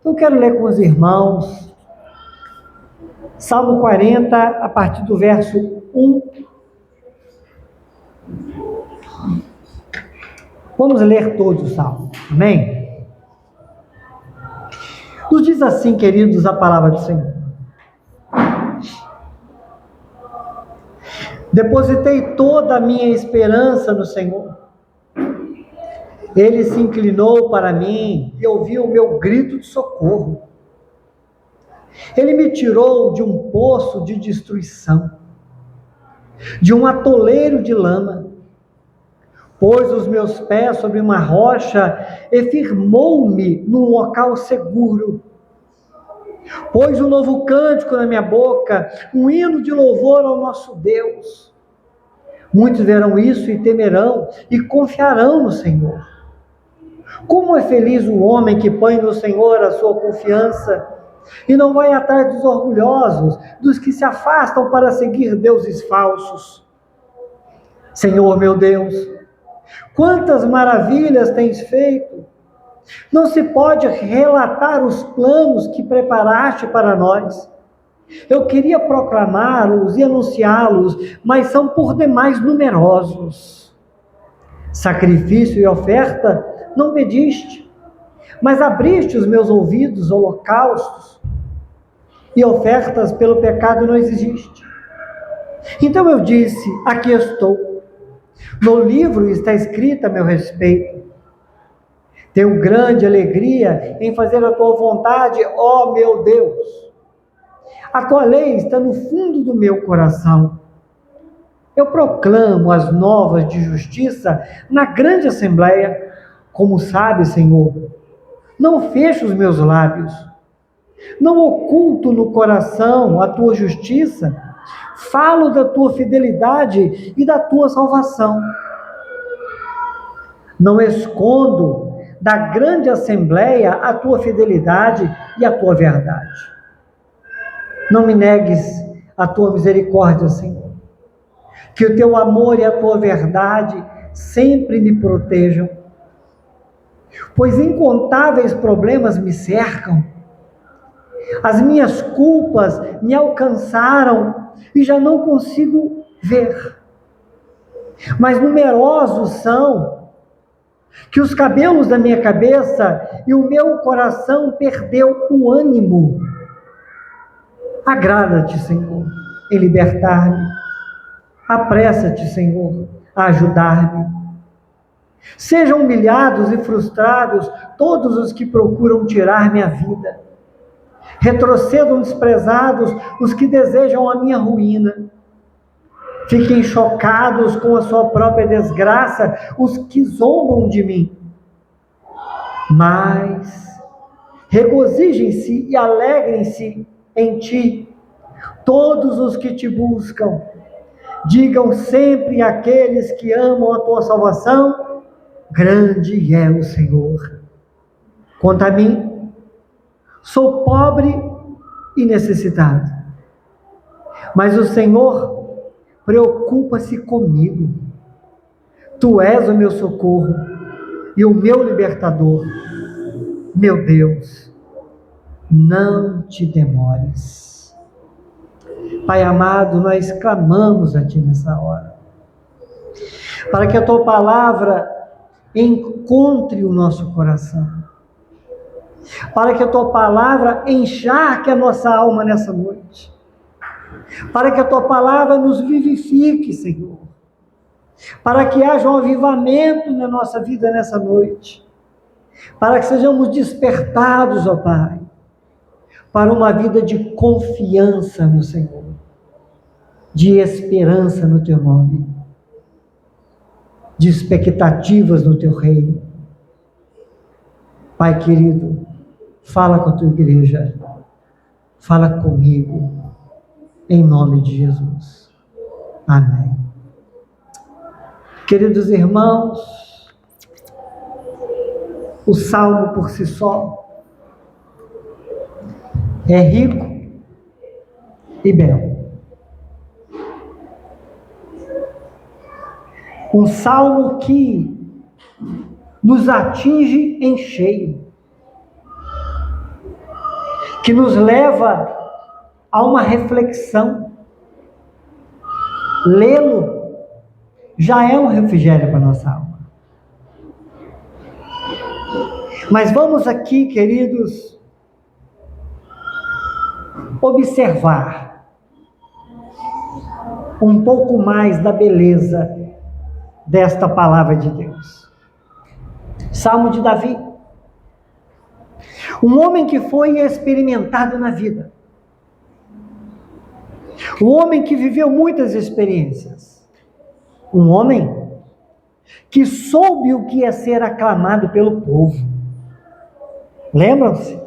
Então, eu quero ler com os irmãos Salmo 40, a partir do verso 1. Vamos ler todo o Salmo, amém? Nos diz assim, queridos, a palavra do Senhor. Depositei toda a minha esperança no Senhor. Ele se inclinou para mim e ouviu o meu grito de socorro. Ele me tirou de um poço de destruição, de um atoleiro de lama. Pôs os meus pés sobre uma rocha e firmou-me num local seguro. Pôs um novo cântico na minha boca, um hino de louvor ao nosso Deus. Muitos verão isso e temerão e confiarão no Senhor. Como é feliz o homem que põe no Senhor a sua confiança e não vai atrás dos orgulhosos, dos que se afastam para seguir deuses falsos. Senhor meu Deus, quantas maravilhas tens feito! Não se pode relatar os planos que preparaste para nós. Eu queria proclamá-los e anunciá-los, mas são por demais numerosos. Sacrifício e oferta não pediste, mas abriste os meus ouvidos, holocaustos, e ofertas pelo pecado não exigiste. Então eu disse, aqui estou. No livro está escrito a meu respeito. Tenho grande alegria em fazer a tua vontade, ó meu Deus. A tua lei está no fundo do meu coração. Eu proclamo as novas de justiça na grande assembleia. Como sabe, Senhor, não fecho os meus lábios. Não oculto no coração a tua justiça. Falo da tua fidelidade e da tua salvação. Não escondo da grande assembleia a tua fidelidade e a tua verdade. Não me negues a tua misericórdia, Senhor. Que o teu amor e a tua verdade sempre me protejam. Pois incontáveis problemas me cercam. As minhas culpas me alcançaram e já não consigo ver. Mas numerosos são que os cabelos da minha cabeça e o meu coração perdeu o ânimo. Agrada-te, Senhor, em libertar-me. Apressa-te, Senhor, a ajudar-me. Sejam humilhados e frustrados todos os que procuram tirar minha vida. Retrocedam desprezados os que desejam a minha ruína. Fiquem chocados com a sua própria desgraça os que zombam de mim. Mas regozijem-se e alegrem-se em ti todos os que te buscam. Digam sempre àqueles que amam a tua salvação, grande é o Senhor. Quanto a mim, sou pobre e necessitado, mas o Senhor preocupa-se comigo. Tu és o meu socorro e o meu libertador. Meu Deus, não te demores. Pai amado, nós clamamos a Ti nessa hora, para que a Tua palavra encontre o nosso coração, para que a Tua palavra encharque a nossa alma nessa noite, para que a Tua palavra nos vivifique, Senhor, para que haja um avivamento na nossa vida nessa noite, para que sejamos despertados, ó Pai, para uma vida de confiança no Senhor, de esperança no Teu nome, de expectativas no Teu reino. Pai querido, fala com a Tua igreja, fala comigo, em nome de Jesus. Amém. Queridos irmãos, o Salmo por si só é rico e belo. Um salmo que nos atinge em cheio. que nos leva a uma reflexão. Lê-lo já é um refrigério para a nossa alma. Mas vamos aqui, queridos, observar um pouco mais da beleza desta palavra de Deus. Salmo de Davi. Um homem que foi experimentado na vida. Um homem que viveu muitas experiências. Um homem que soube o que é ser aclamado pelo povo. Lembram-se?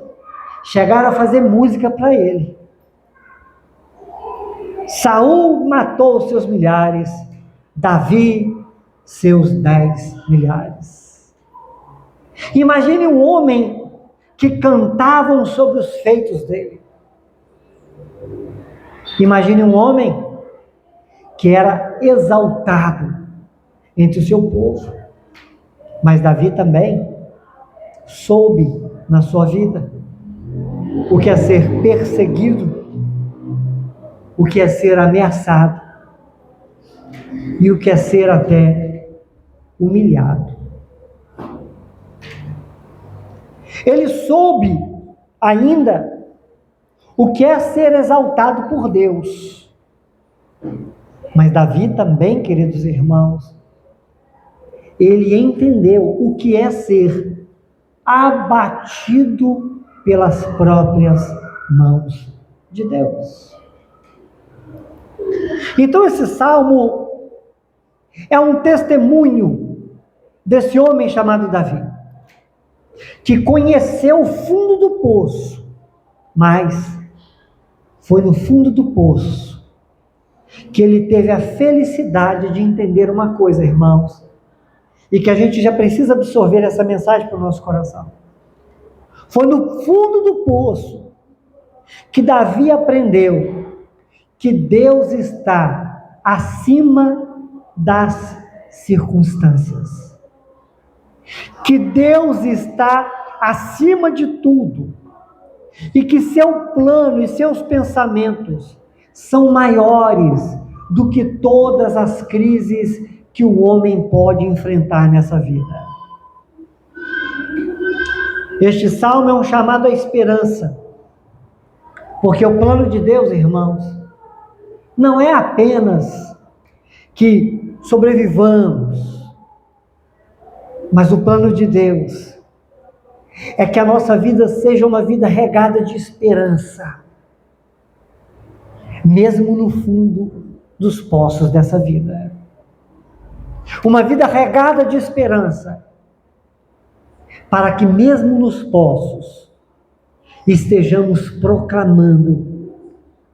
Chegaram a fazer música para ele. Saul matou os seus milhares, Davi seus 10 milhares. Imagine um homem que cantavam sobre os feitos dele. Imagine um homem que era exaltado entre o seu povo. Mas Davi também soube na sua vida o que é ser perseguido, o que é ser ameaçado e o que é ser até humilhado. Ele soube ainda o que é ser exaltado por Deus. Mas Davi também, queridos irmãos, ele entendeu o que é ser abatido pelas próprias mãos de Deus. Então esse salmo é um testemunho desse homem chamado Davi, que conheceu o fundo do poço, mas foi no fundo do poço que ele teve a felicidade de entender uma coisa, irmãos, e que a gente já precisa absorver essa mensagem para o nosso coração. Foi no fundo do poço que Davi aprendeu que Deus está acima das circunstâncias, que Deus está acima de tudo, e que seu plano e seus pensamentos são maiores do que todas as crises que o homem pode enfrentar nessa vida. Este salmo é um chamado à esperança, porque o plano de Deus, irmãos, não é apenas que sobrevivamos, mas o plano de Deus é que a nossa vida seja uma vida regada de esperança, mesmo no fundo dos poços dessa vida. Uma vida regada de esperança, para que mesmo nos poços estejamos proclamando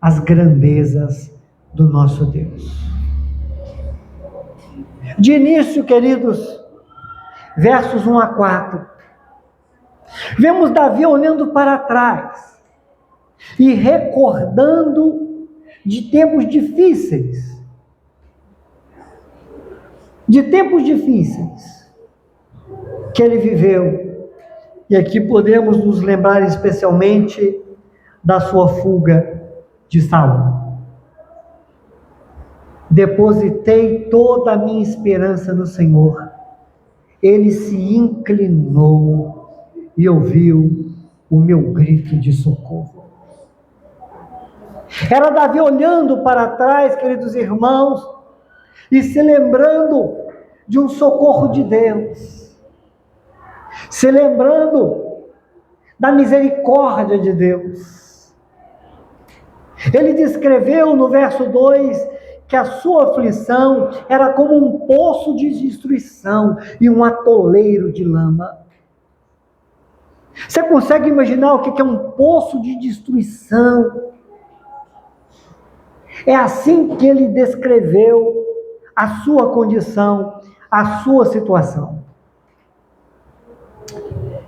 as grandezas do nosso Deus. De início, queridos, versos 1 a 4, vemos Davi olhando para trás e recordando de tempos difíceis. De tempos difíceis que ele viveu. E aqui podemos nos lembrar especialmente da sua fuga de Saul. Depositei toda a minha esperança no Senhor. Ele se inclinou e ouviu o meu grito de socorro. Era Davi olhando para trás, queridos irmãos, e se lembrando de um socorro de Deus, se lembrando da misericórdia de Deus. Ele descreveu no verso 2 que a sua aflição era como um poço de destruição e um atoleiro de lama. Você consegue imaginar o que é um poço de destruição? É assim que ele descreveu a sua condição, a sua situação.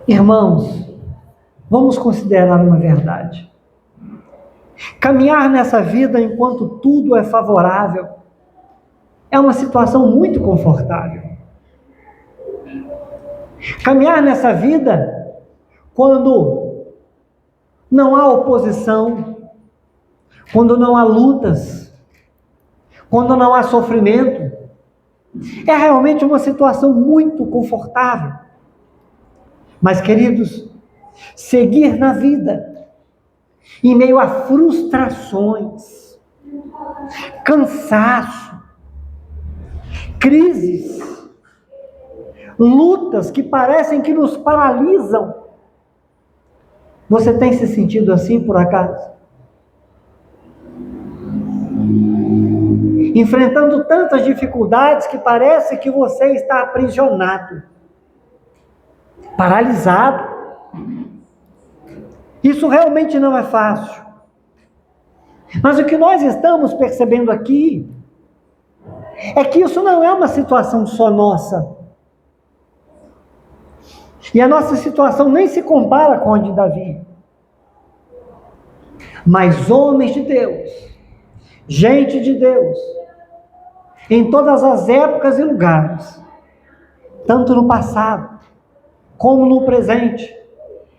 Irmãos, vamos considerar uma verdade. Caminhar nessa vida enquanto tudo é favorável é uma situação muito confortável. Caminhar nessa vida quando não há oposição, quando não há lutas, quando não há sofrimento, é realmente uma situação muito confortável. Mas, queridos, seguir na vida, em meio a frustrações, cansaço, crises, lutas que parecem que nos paralisam. Você tem se sentido assim por acaso? Enfrentando tantas dificuldades que parece que você está aprisionado, paralisado. Isso realmente não é fácil. Mas o que nós estamos percebendo aqui é que isso não é uma situação só nossa. E a nossa situação nem se compara com a de Davi. Mas homens de Deus, gente de Deus, em todas as épocas e lugares, tanto no passado como no presente,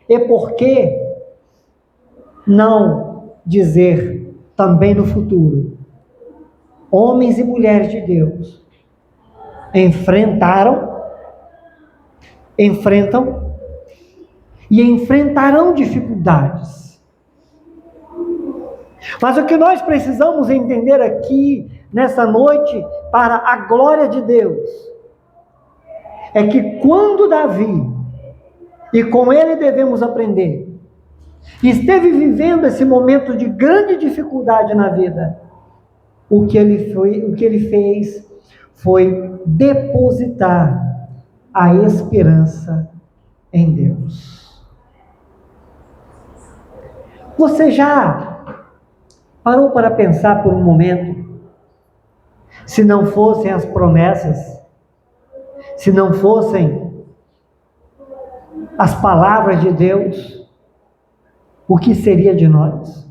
e por que não dizer também no futuro, homens e mulheres de Deus enfrentam e enfrentarão dificuldades. Mas o que nós precisamos entender aqui, nessa noite, para a glória de Deus, é que quando Davi, e com ele devemos aprender, esteve vivendo esse momento de grande dificuldade na vida, o que ele fez foi depositar a esperança em Deus. Você já parou para pensar por um momento, se não fossem as promessas, se não fossem as palavras de Deus, o que seria de nós?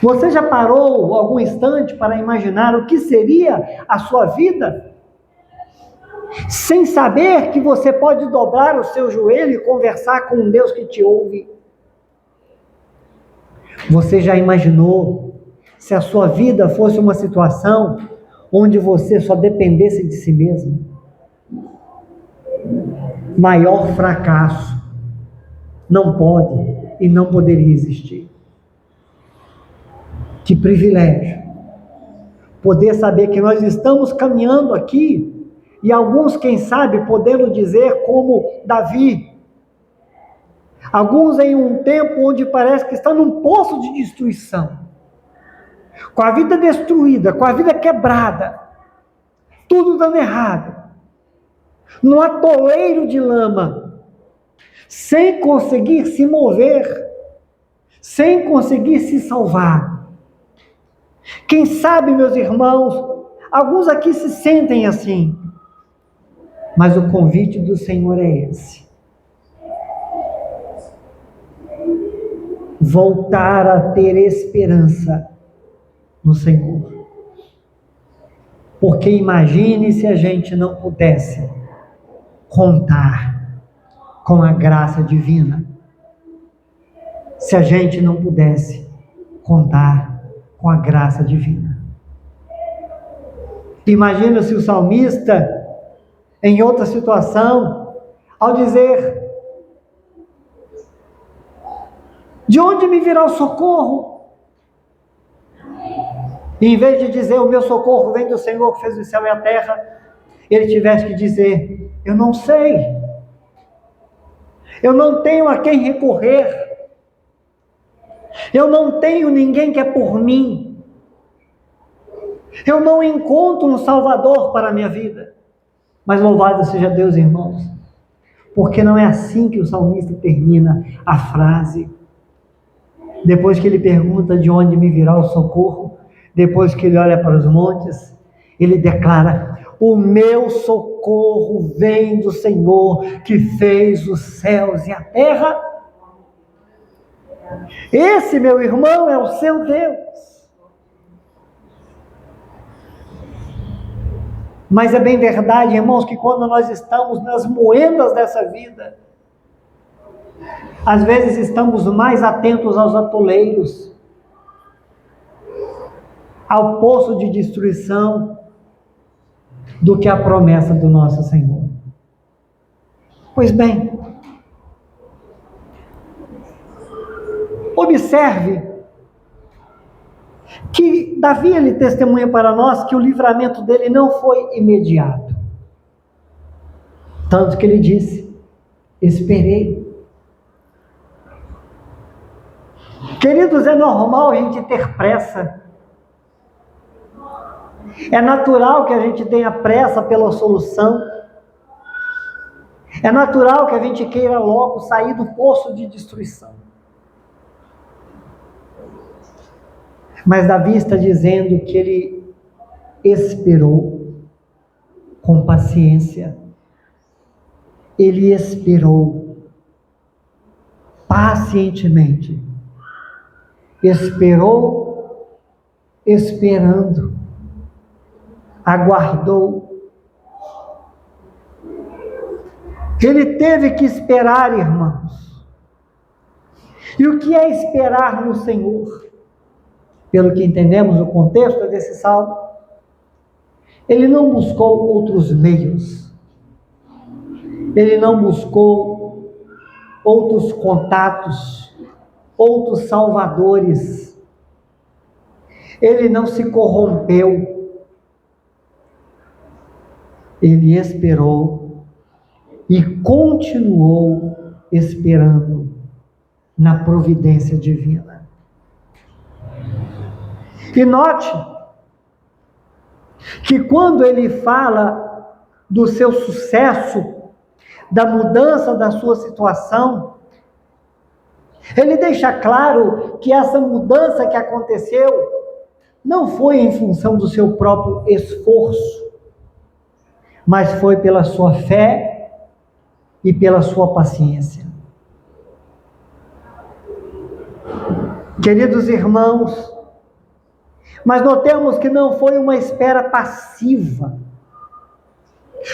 Você já parou algum instante para imaginar o que seria a sua vida? Sem saber que você pode dobrar o seu joelho e conversar com um Deus que te ouve. Você já imaginou se a sua vida fosse uma situação onde você só dependesse de si mesmo? Maior fracasso não pode e não poderia existir. Que privilégio poder saber que nós estamos caminhando aqui, e alguns, quem sabe, podendo dizer como Davi, alguns em um tempo onde parece que está num poço de destruição, com a vida destruída, com a vida quebrada, tudo dando errado, num atoleiro de lama, sem conseguir se mover, sem conseguir se salvar. Quem sabe, meus irmãos, alguns aqui se sentem assim, mas o convite do Senhor é esse: voltar a ter esperança no Senhor. Porque imagine se a gente não pudesse contar com a graça divina, se a gente não pudesse contar com a graça divina. Imagina se o salmista, em outra situação, ao dizer: de onde me virá o socorro? E em vez de dizer: o meu socorro vem do Senhor que fez o céu e a terra, ele tivesse que dizer: eu não sei, eu não tenho a quem recorrer, eu não tenho ninguém que é por mim, eu não encontro um Salvador para a minha vida. Mas louvado seja Deus, irmãos, porque não é assim que o salmista termina a frase. Depois que ele pergunta de onde me virá o socorro, depois que ele olha para os montes, ele declara: o meu socorro vem do Senhor que fez os céus e a terra. Esse, meu irmão, é o seu Deus. Mas é bem verdade, irmãos, que quando nós estamos nas moendas dessa vida, Às vezes estamos mais atentos aos atoleiros, ao poço de destruição, do que à promessa do nosso Senhor. Pois bem, observe que Davi, ele testemunha para nós que o livramento dele não foi imediato. Tanto que ele disse: esperei. Queridos, é normal a gente ter pressa. É natural que a gente tenha pressa pela solução. É natural que a gente queira logo sair do poço de destruição. Mas Davi está dizendo que ele esperou com paciência. Ele esperou pacientemente. Esperou, esperando. Aguardou. Ele teve que esperar, irmãos. E o que é esperar no Senhor? Pelo que entendemos no contexto desse salmo, ele não buscou outros meios. Ele não buscou outros contatos, outros salvadores. Ele não se corrompeu. Ele esperou e continuou esperando na providência divina. E note que quando ele fala do seu sucesso, da mudança da sua situação, ele deixa claro que essa mudança que aconteceu não foi em função do seu próprio esforço, mas foi pela sua fé e pela sua paciência. Queridos irmãos, mas notemos que não foi uma espera passiva,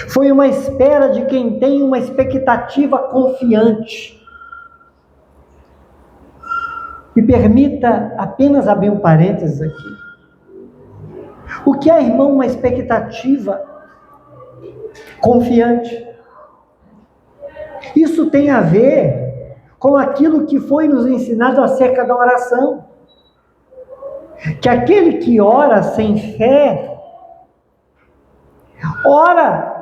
foi uma espera de quem tem uma expectativa confiante. Me permita apenas abrir um parênteses aqui. O que é, irmão, uma expectativa confiante? Isso tem a ver com aquilo que foi nos ensinado acerca da oração. Que aquele que ora sem fé, ora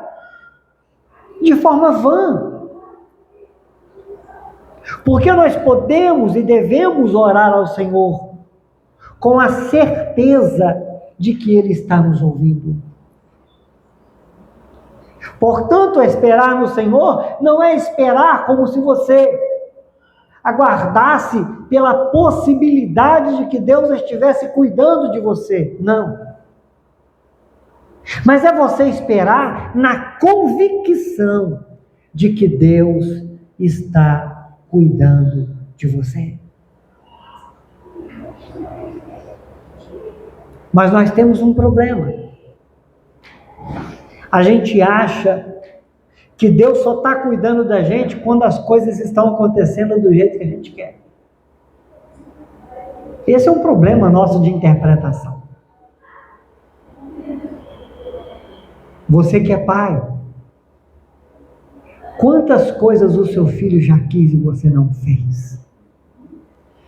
de forma vã. Porque nós podemos e devemos orar ao Senhor com a certeza de que Ele está nos ouvindo. Portanto, esperar no Senhor não é esperar como se você aguardasse pela possibilidade de que Deus estivesse cuidando de você. Não. Mas é você esperar na convicção de que Deus está cuidando de você. Mas nós temos um problema. A gente acha que Deus só está cuidando da gente quando as coisas estão acontecendo do jeito que a gente quer. Esse é um problema nosso de interpretação. Você que é pai, quantas coisas o seu filho já quis e você não fez?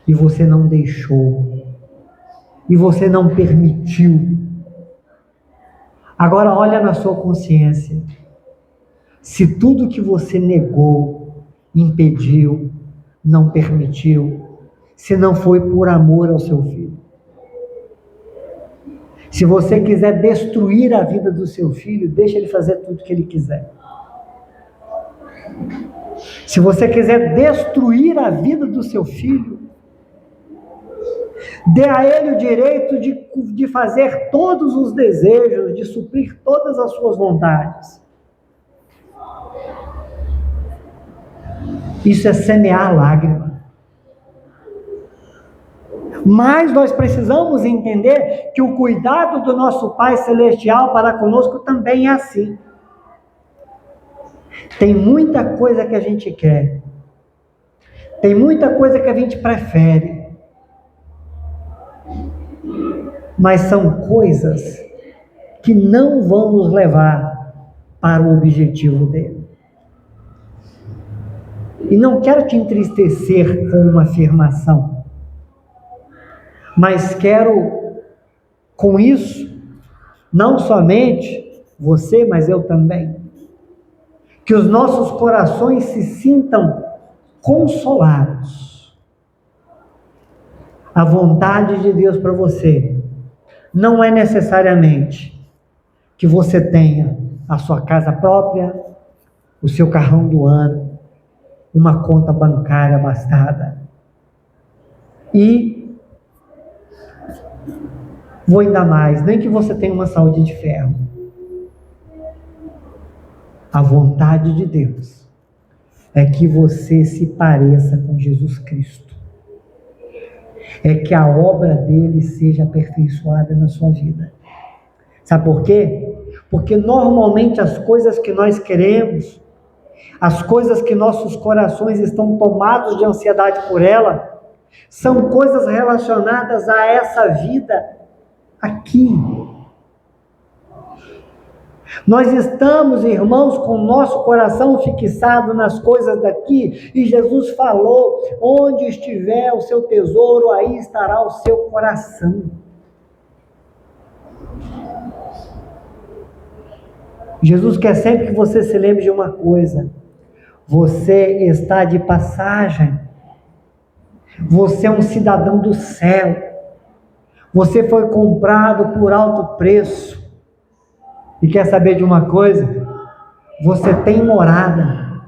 E você não deixou? E você não permitiu? Agora olha na sua consciência. Se tudo que você negou, impediu, não permitiu, se não foi por amor ao seu filho. Se você quiser destruir a vida do seu filho, deixa ele fazer tudo que ele quiser. Se você quiser destruir a vida do seu filho, dê a ele o direito de fazer todos os desejos, de suprir todas as suas vontades. Isso é semear lágrima. Mas nós precisamos entender que o cuidado do nosso Pai Celestial para conosco também é assim. Tem muita coisa que a gente quer, Tem muita coisa que a gente prefere, mas são coisas que não vão nos levar para o objetivo dele. E não quero te entristecer com uma afirmação, mas quero, com isso, não somente você, mas eu também, que os nossos corações se sintam consolados. A vontade de Deus para você não é necessariamente que você tenha a sua casa própria, o seu carrão do ano, uma conta bancária abastada. E vou ainda mais, nem que você tenha uma saúde de ferro. A vontade de Deus é que você se pareça com Jesus Cristo. É que a obra dele seja aperfeiçoada na sua vida. Sabe por quê? Porque normalmente as coisas que nós queremos, as coisas que nossos corações estão tomados de ansiedade por ela, são coisas relacionadas a essa vida aqui. Nós estamos, irmãos, com o nosso coração fixado nas coisas daqui, e Jesus falou: onde estiver o seu tesouro, aí estará o seu coração. Jesus quer sempre que você se lembre de uma coisa: você está de passagem, você é um cidadão do céu, você foi comprado por alto preço. E quer saber de uma coisa? Você tem morada,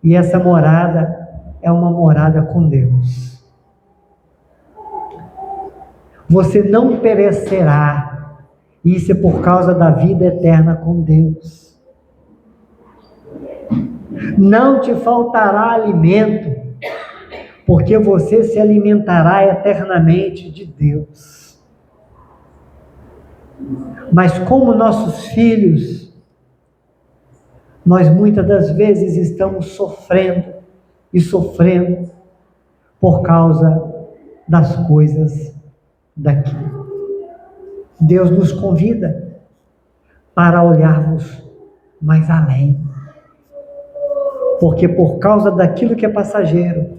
e essa morada é uma morada com Deus. Você não perecerá, isso é por causa da vida eterna com Deus. Não te faltará alimento, porque você se alimentará eternamente de Deus. Mas como nossos filhos, nós muitas das vezes estamos sofrendo por causa das coisas daqui. Deus nos convida para olharmos mais além, porque por causa daquilo que é passageiro,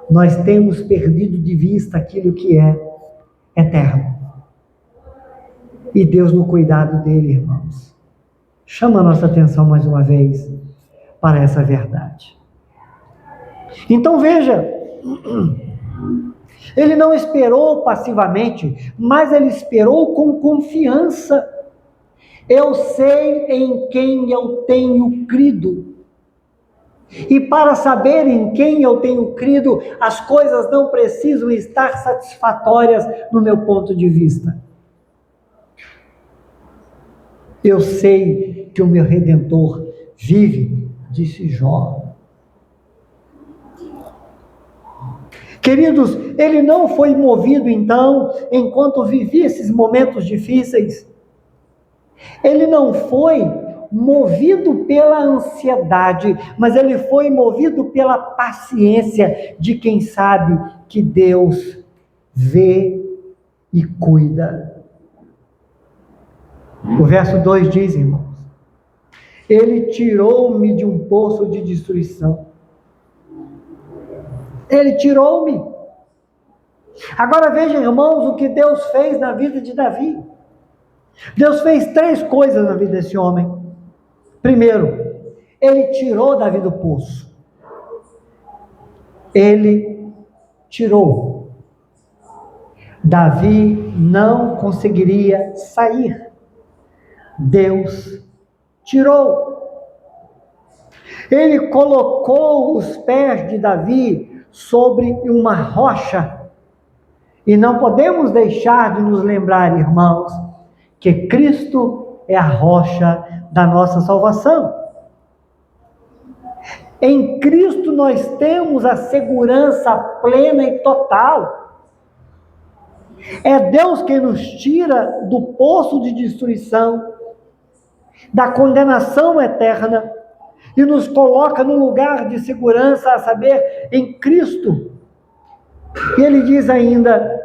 nós temos perdido de vista aquilo que é eterno. E Deus, no cuidado dele, irmãos, chama a nossa atenção mais uma vez para essa verdade. Então veja, ele não esperou passivamente, mas ele esperou com confiança. Eu sei em quem eu tenho crido. E para saber em quem eu tenho crido, as coisas não precisam estar satisfatórias no meu ponto de vista. Eu sei que o meu Redentor vive, disse Jó. Queridos, ele não foi movido então, enquanto vivia esses momentos difíceis. Ele não foi movido pela ansiedade, mas ele foi movido pela paciência de quem sabe que Deus vê e cuida. O verso 2 diz, irmãos: ele tirou-me de um poço de destruição. Ele tirou-me. Agora vejam, irmãos, o que Deus fez na vida de Davi. Deus fez 3 coisas na vida desse homem. Primeiro, ele tirou Davi do poço. Ele tirou. Davi não conseguiria sair. Deus tirou. Ele colocou os pés de Davi sobre uma rocha. E não podemos deixar de nos lembrar, irmãos, que Cristo é a rocha da nossa salvação. Em Cristo nós temos a segurança plena e total. É Deus quem nos tira do poço de destruição, da condenação eterna, e nos coloca no lugar de segurança, a saber, em Cristo. E ele diz ainda: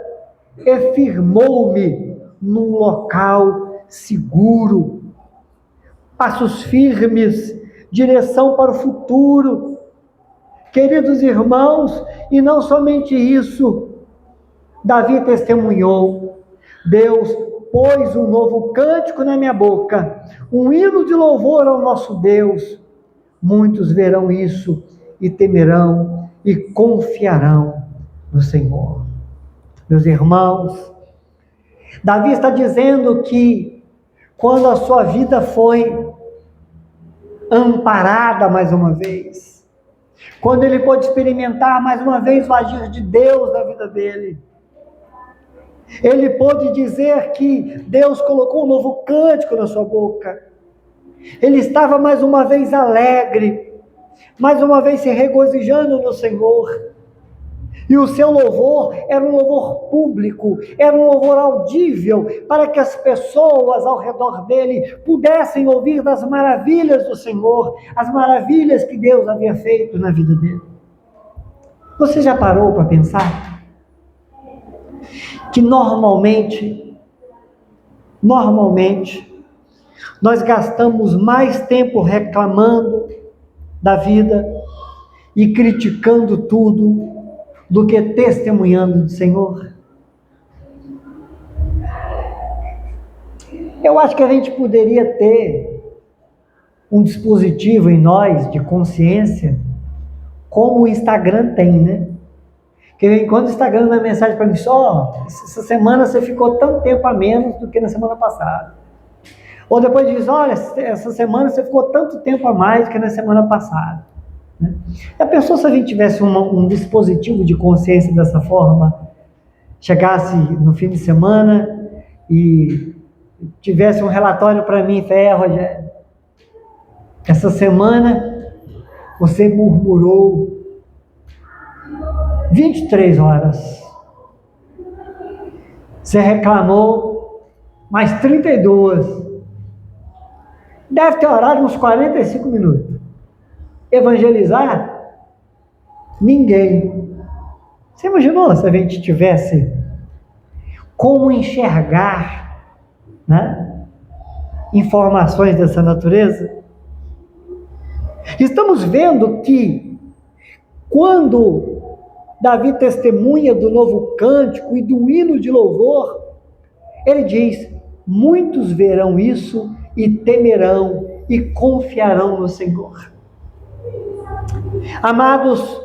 e firmou-me num local seguro. Passos firmes, direção para o futuro. Queridos irmãos, e não somente isso, Davi testemunhou: Deus pôs um novo cântico na minha boca, um hino de louvor ao nosso Deus. Muitos verão isso e temerão e confiarão no Senhor. Meus irmãos, Davi está dizendo que quando a sua vida foi amparada mais uma vez, quando ele pôde experimentar mais uma vez o agir de Deus na vida dele, ele pôde dizer que Deus colocou um novo cântico na sua boca. Ele estava mais uma vez alegre, mais uma vez se regozijando no Senhor. E o seu louvor era um louvor público, era um louvor audível, para que as pessoas ao redor dele pudessem ouvir das maravilhas do Senhor, as maravilhas que Deus havia feito na vida dele. Você já parou para pensar que normalmente, nós gastamos mais tempo reclamando da vida e criticando tudo do que testemunhando do Senhor? Eu acho que a gente poderia ter um dispositivo em nós de consciência, como o Instagram tem, né? Que quando o Instagram dá mensagem para mim, essa semana você ficou tanto tempo a menos do que na semana passada. Ou depois diz, olha, essa semana você ficou tanto tempo a mais do que na semana passada. Já pensou se a gente tivesse um dispositivo de consciência dessa forma? Chegasse no fim de semana e tivesse um relatório para mim, Rogério, essa semana você murmurou 23 horas. Você reclamou mais 32. Deve ter orado uns 45 minutos. Evangelizar? Ninguém. Você imaginou se a gente tivesse como enxergar, né, informações dessa natureza? Estamos vendo que quando Davi testemunha do novo cântico e do hino de louvor, ele diz: muitos verão isso e temerão e confiarão no Senhor. Amados,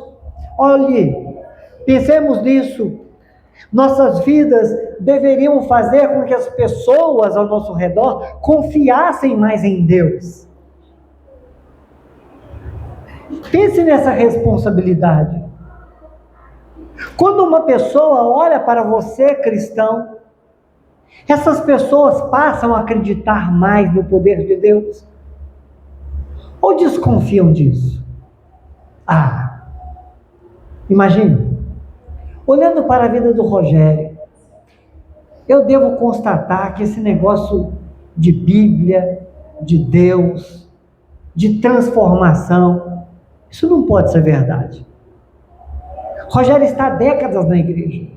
olhe, pensemos nisso. Nossas vidas deveriam fazer com que as pessoas ao nosso redor confiassem mais em Deus. Pense nessa responsabilidade. Quando uma pessoa olha para você, cristão, essas pessoas passam a acreditar mais no poder de Deus? Ou desconfiam disso? Imagine, olhando para a vida do Rogério, eu devo constatar que esse negócio de Bíblia, de Deus, de transformação, isso não pode ser verdade. Rogério está há décadas na igreja.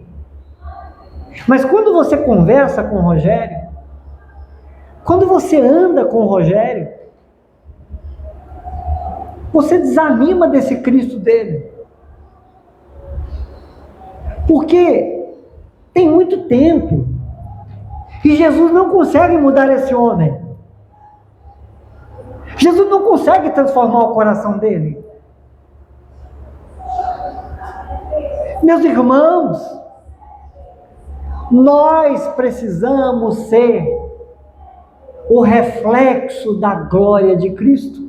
Mas quando você conversa com o Rogério, quando você anda com o Rogério, você desanima desse Cristo dele. Porque tem muito tempo e Jesus não consegue mudar esse homem. Jesus não consegue transformar o coração dele. Meus irmãos, nós precisamos ser o reflexo da glória de Cristo.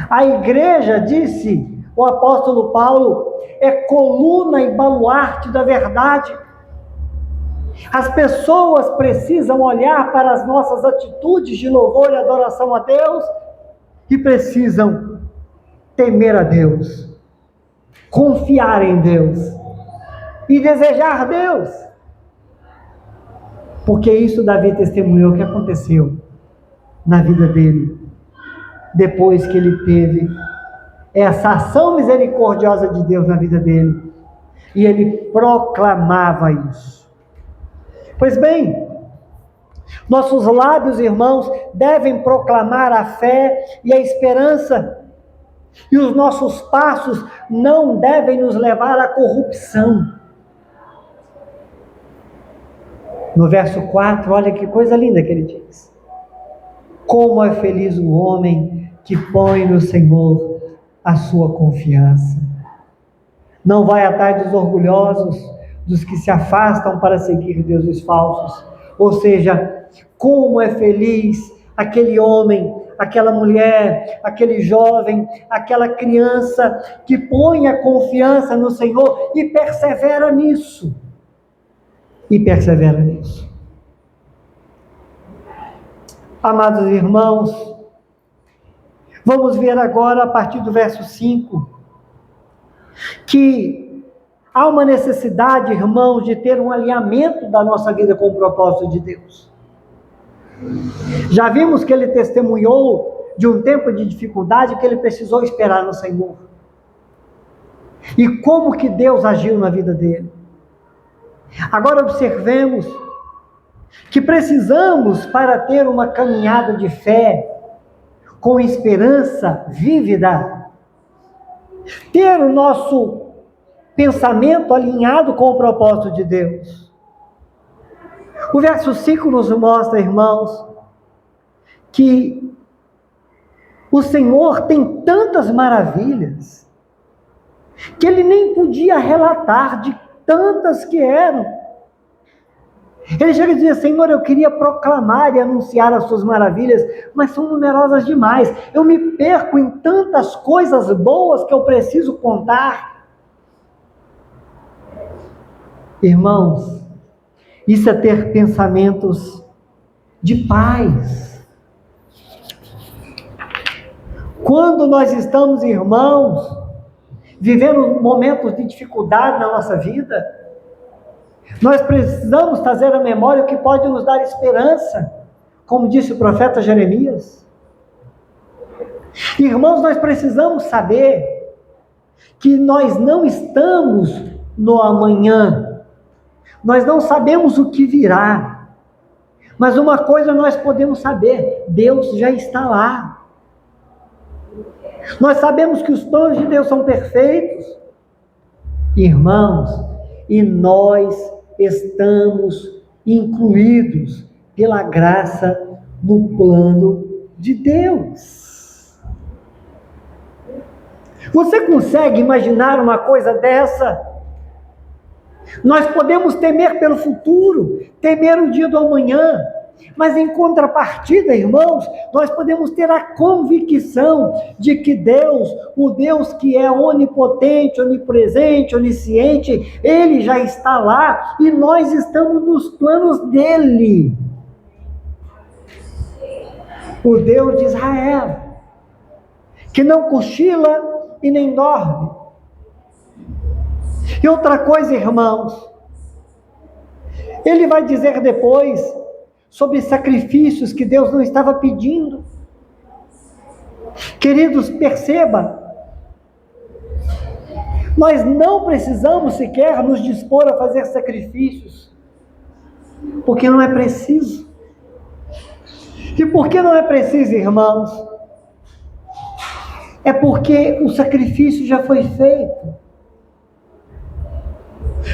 A igreja, disse o apóstolo Paulo, é coluna e baluarte da verdade. As pessoas precisam olhar para as nossas atitudes de louvor e adoração a Deus e precisam temer a Deus, confiar em Deus e desejar Deus. Porque isso Davi testemunhou que aconteceu na vida dele. depois que ele teve essa ação misericordiosa de Deus na vida dele. E ele proclamava isso. Pois bem, nossos lábios, irmãos, devem proclamar a fé e a esperança. E os nossos passos não devem nos levar à corrupção. No verso 4, olha que coisa linda que ele diz. Como é feliz o homem que põe no Senhor a sua confiança. Não vai atrás dos orgulhosos, dos que se afastam para seguir deuses falsos. Ou seja, como é feliz aquele homem, aquela mulher, aquele jovem, aquela criança que põe a confiança no Senhor e persevera nisso. Amados irmãos, vamos ver agora a partir do verso 5, que há uma necessidade, irmãos, de ter um alinhamento da nossa vida com o propósito de Deus. Já vimos que ele testemunhou de um tempo de dificuldade que ele precisou esperar no Senhor. E como que Deus agiu na vida dele. Agora observemos que precisamos, para ter uma caminhada de fé, com esperança vívida, ter o nosso pensamento alinhado com o propósito de Deus. O verso 5 nos mostra, irmãos, que o Senhor tem tantas maravilhas, que ele nem podia relatar de tantas que eram. Ele chega e diz: Senhor, eu queria proclamar e anunciar as suas maravilhas, mas são numerosas demais. Eu me perco em tantas coisas boas que eu preciso contar. Irmãos, isso é ter pensamentos de paz. Quando nós estamos, irmãos, vivendo momentos de dificuldade na nossa vida, nós precisamos trazer à memória o que pode nos dar esperança, como disse o profeta Jeremias. Irmãos, nós precisamos saber que nós não estamos no amanhã, nós não sabemos o que virá, mas uma coisa nós podemos saber: Deus já está lá. Nós sabemos que os planos de Deus são perfeitos, irmãos, e nós estamos incluídos pela graça no plano de Deus. Você consegue imaginar uma coisa dessa? Nós podemos temer pelo futuro, temer o dia do amanhã, mas em contrapartida, irmãos, nós podemos ter a convicção de que Deus, o Deus que é onipotente, onipresente, onisciente, Ele já está lá e nós estamos nos planos dEle. O Deus de Israel, que não cochila e nem dorme. E outra coisa, irmãos, Ele vai dizer depois sobre sacrifícios que Deus não estava pedindo. Queridos, perceba, nós não precisamos sequer nos dispor a fazer sacrifícios, porque não é preciso. E por que não é preciso, irmãos? É porque o sacrifício já foi feito.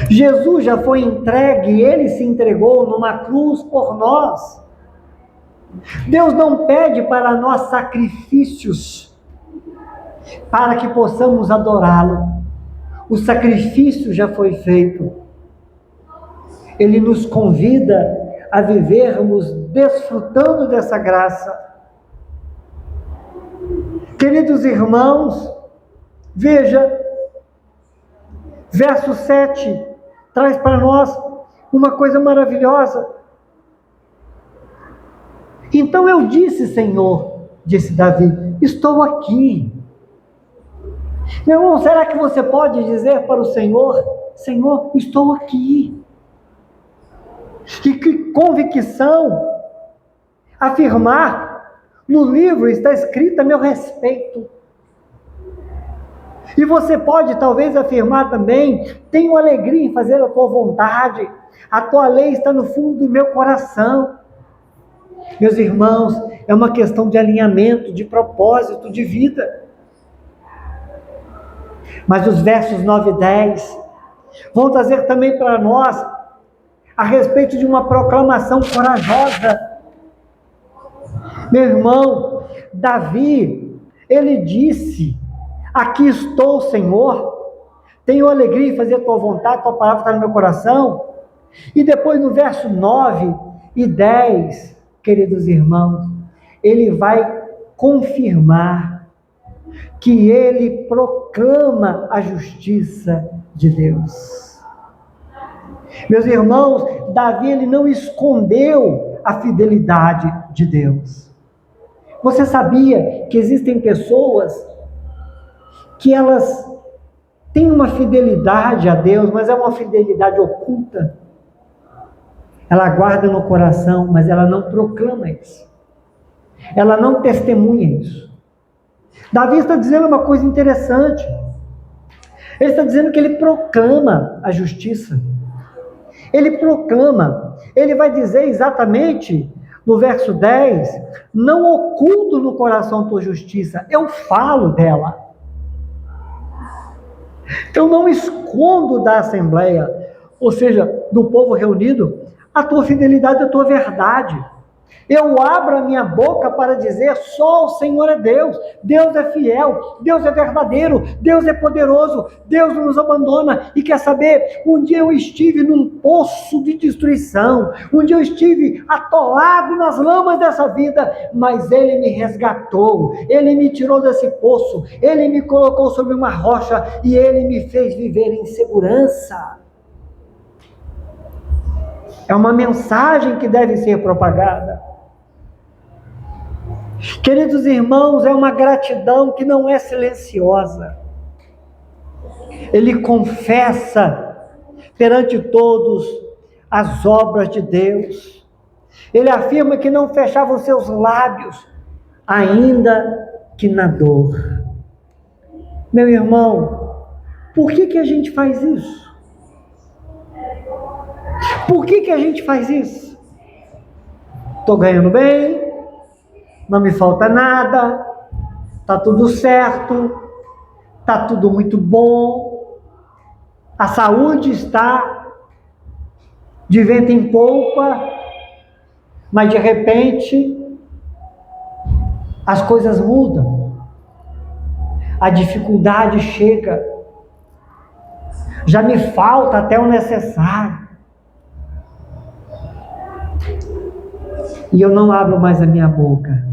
Jesus já foi entregue, Ele se entregou numa cruz por nós. Deus não pede para nós sacrifícios para que possamos adorá-lo. O sacrifício já foi feito. Ele nos convida a vivermos desfrutando dessa graça. Queridos irmãos, veja, verso 7 traz para nós uma coisa maravilhosa. Então eu disse, Senhor, disse Davi, estou aqui. Meu irmão, será que você pode dizer para o Senhor, Senhor, estou aqui? E que convicção afirmar no livro está escrito a meu respeito. E você pode talvez afirmar também: tenho alegria em fazer a tua vontade, a tua lei está no fundo do meu coração. Meus irmãos, é uma questão de alinhamento, de propósito, de vida. Mas os versos 9 e 10 vão trazer também para nós a respeito de uma proclamação corajosa. Meu irmão, Davi, ele disse: aqui estou, Senhor, tenho alegria em fazer a tua vontade, tua palavra está no meu coração. E depois no verso 9 e 10, queridos irmãos, ele vai confirmar que ele proclama a justiça de Deus. Meus irmãos, Davi, ele não escondeu a fidelidade de Deus. Você sabia que existem pessoas que elas têm uma fidelidade a Deus, mas é uma fidelidade oculta? Ela guarda no coração, mas ela não proclama isso. Ela não testemunha isso. Davi está dizendo uma coisa interessante. Ele está dizendo que ele proclama a justiça. Ele proclama. Ele vai dizer exatamente no verso 10: não oculto no coração a tua justiça, eu falo dela. Eu não escondo da assembleia, ou seja, do povo reunido, a tua fidelidade, a tua verdade. Eu abro a minha boca para dizer: só o Senhor é Deus. Deus é fiel, Deus é verdadeiro, Deus é poderoso, Deus não nos abandona. E quer saber? Um dia eu estive num poço de destruição, um dia eu estive atolado nas lamas dessa vida, mas Ele me resgatou, Ele me tirou desse poço, Ele me colocou sobre uma rocha e Ele me fez viver em segurança. É uma mensagem que deve ser propagada. Queridos irmãos, é uma gratidão que não é silenciosa. Ele confessa perante todos as obras de Deus. Ele afirma que não fechava os seus lábios, ainda que na dor. Meu irmão, por que a gente faz isso? Por que a gente faz isso? Estou ganhando bem, não me falta nada, está tudo certo, está tudo muito bom, a saúde está de vento em popa, mas de repente as coisas mudam, a dificuldade chega, já me falta até o necessário. E eu não abro mais a minha boca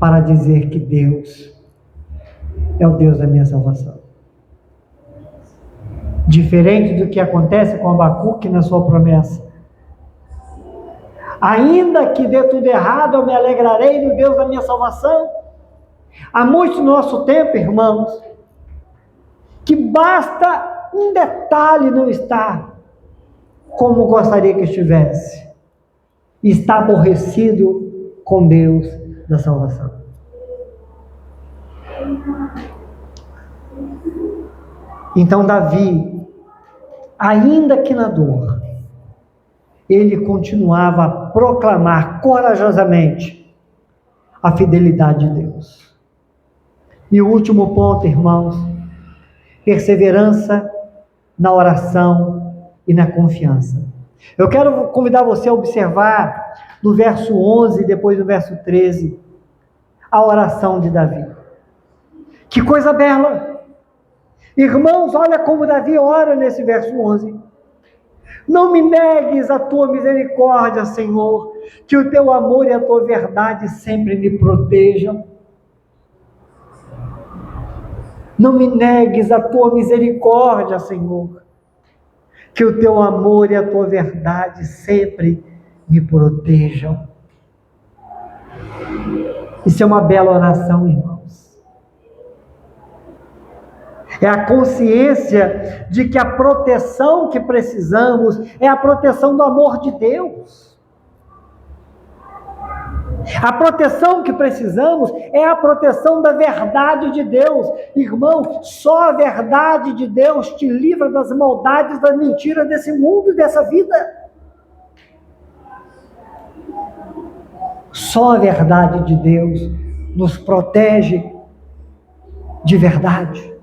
para dizer que Deus é o Deus da minha salvação. Diferente do que acontece com Abacuque na sua promessa. Ainda que dê tudo errado, eu me alegrarei no Deus da minha salvação. Há muito no nosso tempo, irmãos, que basta um detalhe não estar como gostaria que estivesse. Está aborrecido com Deus da salvação. Então Davi, ainda que na dor, ele continuava a proclamar corajosamente a fidelidade de Deus. E o último ponto, irmãos: perseverança na oração e na confiança. Eu quero convidar você a observar no verso 11 e depois no verso 13 a oração de Davi. Que coisa bela! Irmãos, olha como Davi ora nesse verso 11. Não me negues a tua misericórdia, Senhor, que o teu amor e a tua verdade sempre me protejam. Não me negues a tua misericórdia, Senhor, que o teu amor e a tua verdade sempre me protejam. Isso é uma bela oração, irmãos. É a consciência de que a proteção que precisamos é a proteção do amor de Deus. A proteção que precisamos é a proteção da verdade de Deus. Irmão, só a verdade de Deus te livra das maldades, das mentiras desse mundo e dessa vida. Só a verdade de Deus nos protege de verdade,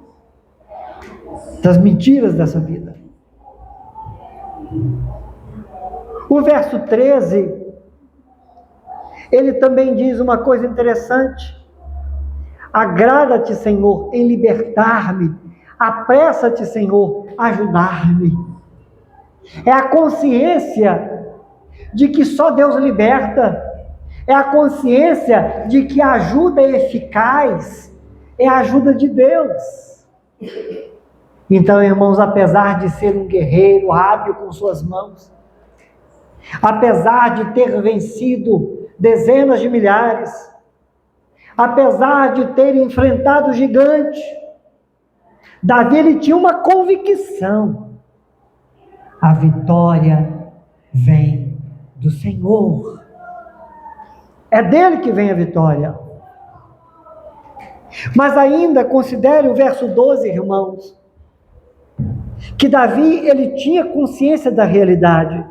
das mentiras dessa vida. O verso 13, ele também diz uma coisa interessante: agrada-te, Senhor, em libertar-me, apressa-te, Senhor, a ajudar-me. É a consciência de que só Deus liberta, é a consciência de que a ajuda eficaz é a ajuda de Deus. Então, irmãos, apesar de ser um guerreiro hábil com suas mãos, apesar de ter vencido dezenas de milhares, apesar de ter enfrentado o gigante, Davi ele tinha uma convicção: a vitória vem do Senhor. É dele que vem a vitória. Mas ainda considere o verso 12, irmãos, que Davi ele tinha consciência da realidade.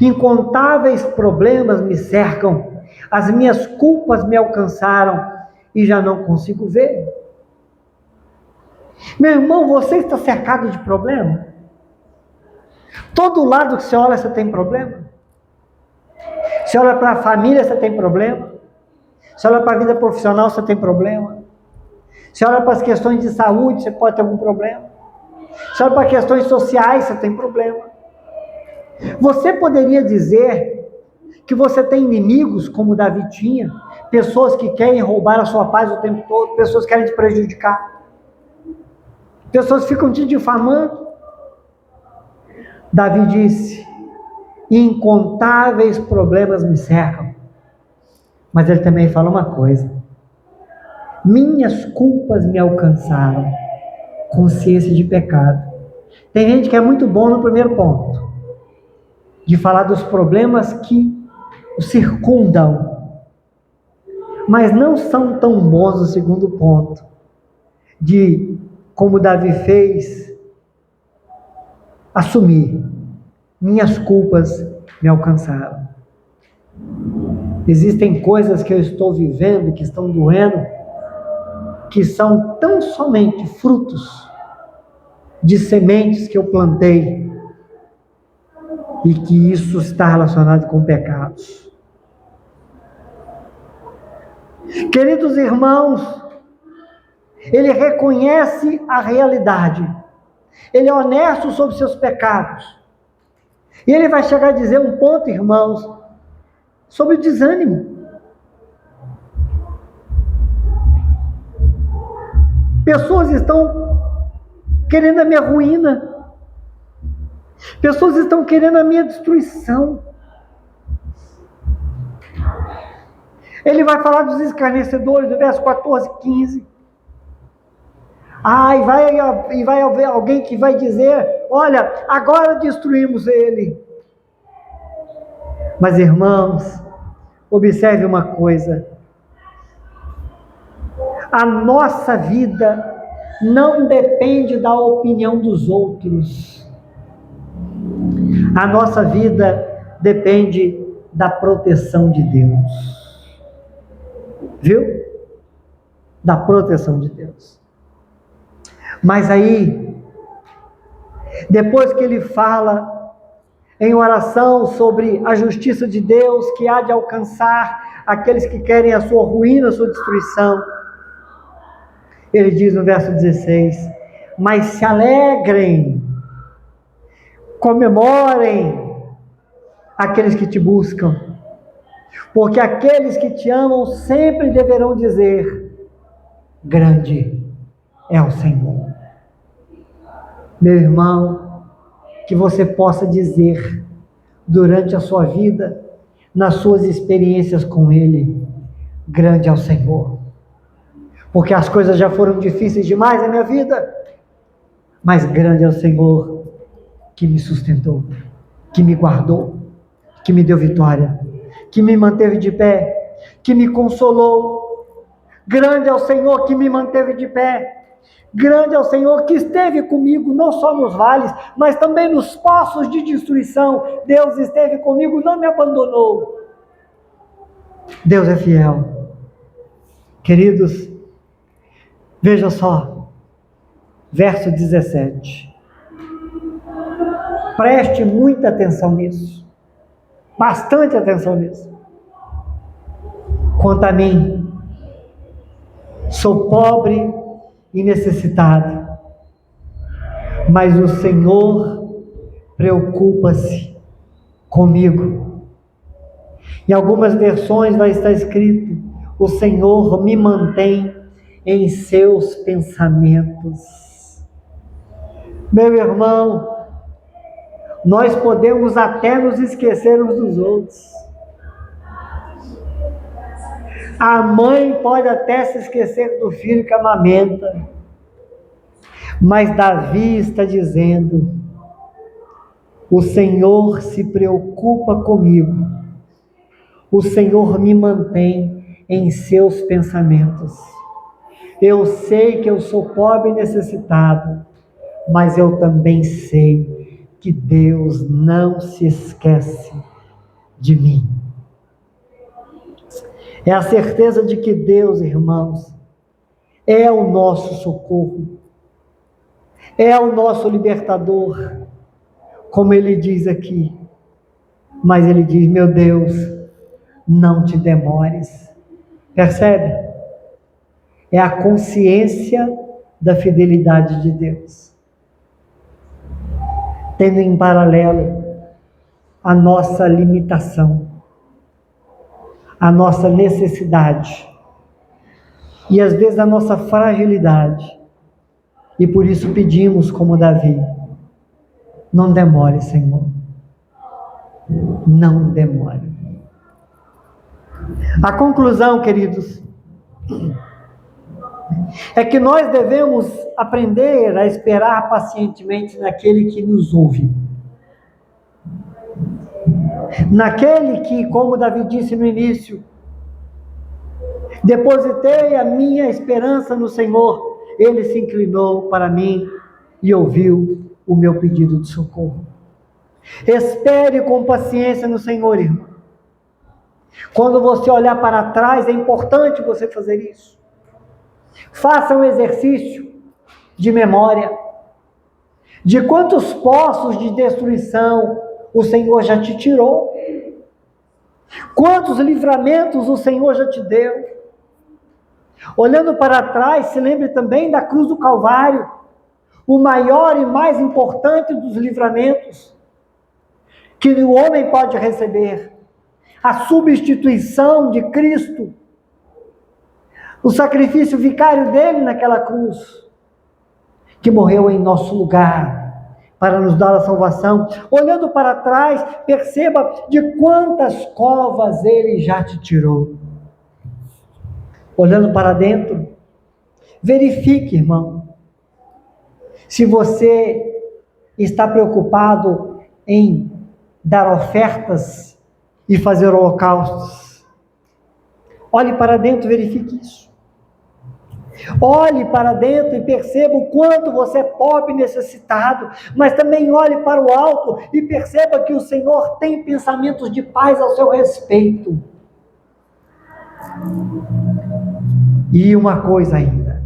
Incontáveis problemas me cercam, as minhas culpas me alcançaram e já não consigo ver. Meu irmão, você está cercado de problema? Todo lado que você olha, você tem problema. Você olha para a família, você tem problema. Você olha para a vida profissional, você tem problema. Você olha para as questões de saúde, você pode ter algum problema. Você olha para questões sociais, você tem problema. Você poderia dizer que você tem inimigos, como Davi tinha, pessoas que querem roubar a sua paz o tempo todo, pessoas que querem te prejudicar, pessoas que ficam te difamando. Davi disse: incontáveis problemas me cercam. Mas ele também fala uma coisa: minhas culpas me alcançaram. Consciência de pecado. Tem gente que é muito bom no primeiro ponto, de falar dos problemas que o circundam, mas não são tão bons no segundo ponto, de, como Davi fez, assumir: minhas culpas me alcançaram. Existem coisas que eu estou vivendo, que estão doendo, que são tão somente frutos de sementes que eu plantei, e que isso está relacionado com pecados. Queridos irmãos, ele reconhece a realidade, ele é honesto sobre seus pecados, e ele vai chegar a dizer um ponto, irmãos, sobre o desânimo. Pessoas estão querendo a minha ruína, pessoas estão querendo a minha destruição. Ele vai falar dos escarnecedores, do verso 14, 15. E vai haver alguém que vai dizer: olha, agora destruímos ele. Mas, irmãos, observe uma coisa: a nossa vida não depende da opinião dos outros. A nossa vida depende da proteção de Deus. Viu? Da proteção de Deus. Mas aí, depois que ele fala em oração sobre a justiça de Deus que há de alcançar aqueles que querem a sua ruína, a sua destruição, ele diz no verso 16: mas se alegrem, comemorem aqueles que te buscam, porque aqueles que te amam sempre deverão dizer: grande é o Senhor. Meu irmão, que você possa dizer durante a sua vida, nas suas experiências com Ele: grande é o Senhor. Porque as coisas já foram difíceis demais na minha vida, mas grande é o Senhor que me sustentou, que me guardou, que me deu vitória, que me manteve de pé, que me consolou. Grande é o Senhor que me manteve de pé. Grande é o Senhor que esteve comigo, não só nos vales, mas também nos poços de destruição. Deus esteve comigo, não me abandonou. Deus é fiel. Queridos, veja só, verso 17. Preste muita atenção nisso. Bastante atenção nisso. Quanto a mim, sou pobre e necessitado, mas o Senhor preocupa-se comigo. Em algumas versões vai estar escrito: o Senhor me mantém em seus pensamentos. Meu irmão, nós podemos até nos esquecer uns dos outros. A mãe pode até se esquecer do filho que amamenta. Mas Davi está dizendo: o Senhor se preocupa comigo. O Senhor me mantém em seus pensamentos. Eu sei que eu sou pobre e necessitado, mas eu também sei que Deus não se esquece de mim. É a certeza de que Deus, irmãos, é o nosso socorro, é o nosso libertador, como ele diz aqui. Mas ele diz: meu Deus, não te demores. Percebe? É a consciência da fidelidade de Deus, tendo em paralelo a nossa limitação, a nossa necessidade e às vezes a nossa fragilidade. E por isso pedimos, como Davi: não demore, Senhor, não demore. A conclusão, queridos, é que nós devemos aprender a esperar pacientemente naquele que nos ouve. Naquele que, como Davi disse no início, depositei a minha esperança no Senhor. Ele se inclinou para mim e ouviu o meu pedido de socorro. Espere com paciência no Senhor, irmão. Quando você olhar para trás, é importante você fazer isso. Faça um exercício de memória de quantos poços de destruição o Senhor já te tirou, quantos livramentos o Senhor já te deu. Olhando para trás, se lembre também da cruz do Calvário, o maior e mais importante dos livramentos que o homem pode receber, a substituição de Cristo, o sacrifício vicário dele naquela cruz, que morreu em nosso lugar para nos dar a salvação. Olhando para trás, perceba de quantas covas ele já te tirou. Olhando para dentro, verifique, irmão, se você está preocupado em dar ofertas e fazer holocaustos. Olhe para dentro, verifique isso. Olhe para dentro e perceba o quanto você é pobre e necessitado, mas também olhe para o alto e perceba que o Senhor tem pensamentos de paz ao seu respeito. E uma coisa ainda,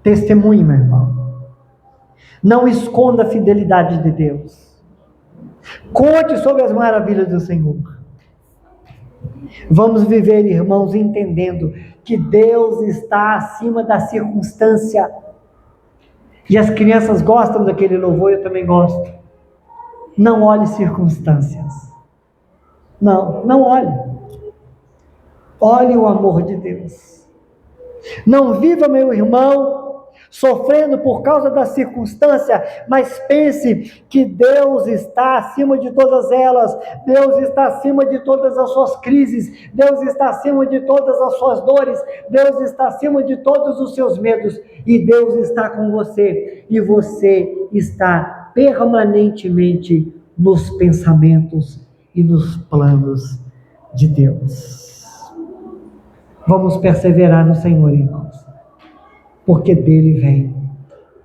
testemunhe, meu irmão, não esconda a fidelidade de Deus, conte sobre as maravilhas do Senhor. Vamos viver, irmãos, entendendo que Deus está acima da circunstância. E as crianças gostam daquele louvor, eu também gosto. Não olhe circunstâncias. Não olhe. Olhe o amor de Deus. Não viva, meu irmão, sofrendo por causa da circunstância, mas pense que Deus está acima de todas elas. Deus está acima de todas as suas crises. Deus está acima de todas as suas dores. Deus está acima de todos os seus medos. E Deus está com você. E você está permanentemente nos pensamentos e nos planos de Deus. Vamos perseverar no Senhor, irmãos, porque dele vem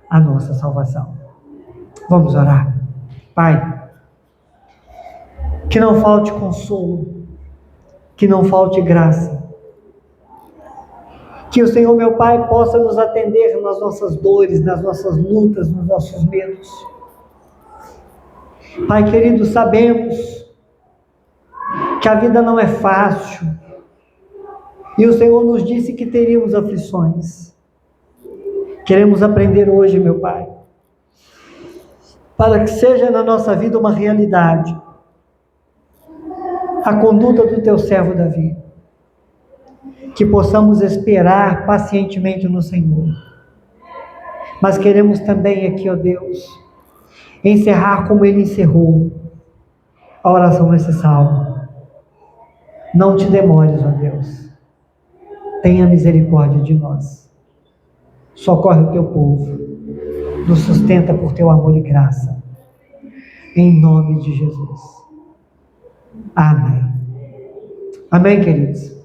a nossa salvação. Vamos orar. Pai, que não falte consolo, que não falte graça, que o Senhor, meu Pai, possa nos atender nas nossas dores, nas nossas lutas, nos nossos medos. Pai querido, sabemos que a vida não é fácil, e o Senhor nos disse que teríamos aflições. Queremos aprender hoje, meu Pai, para que seja na nossa vida uma realidade a conduta do teu servo Davi, que possamos esperar pacientemente no Senhor. Mas queremos também aqui, ó Deus, encerrar como ele encerrou a oração nesse salmo. Não te demores, ó Deus. Tenha misericórdia de nós. Socorre o teu povo. Nos sustenta por teu amor e graça. Em nome de Jesus. Amém. Amém, queridos.